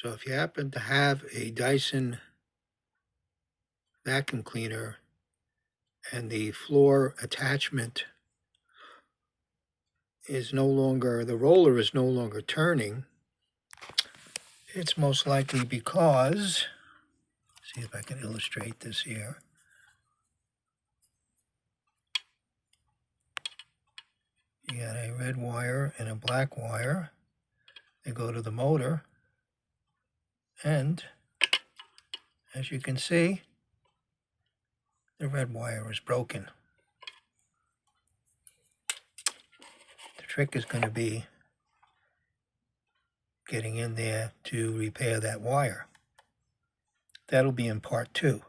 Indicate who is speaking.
Speaker 1: So if you happen to have a Dyson vacuum cleaner and the floor attachment is no longer, the roller is no longer turning, it's most likely because, see if I can illustrate this here. You got a red wire and a black wire. They go to the motor, and as you can see, the red wire is broken. The trick is going to be getting in there to repair that wire. That'll be in part 2.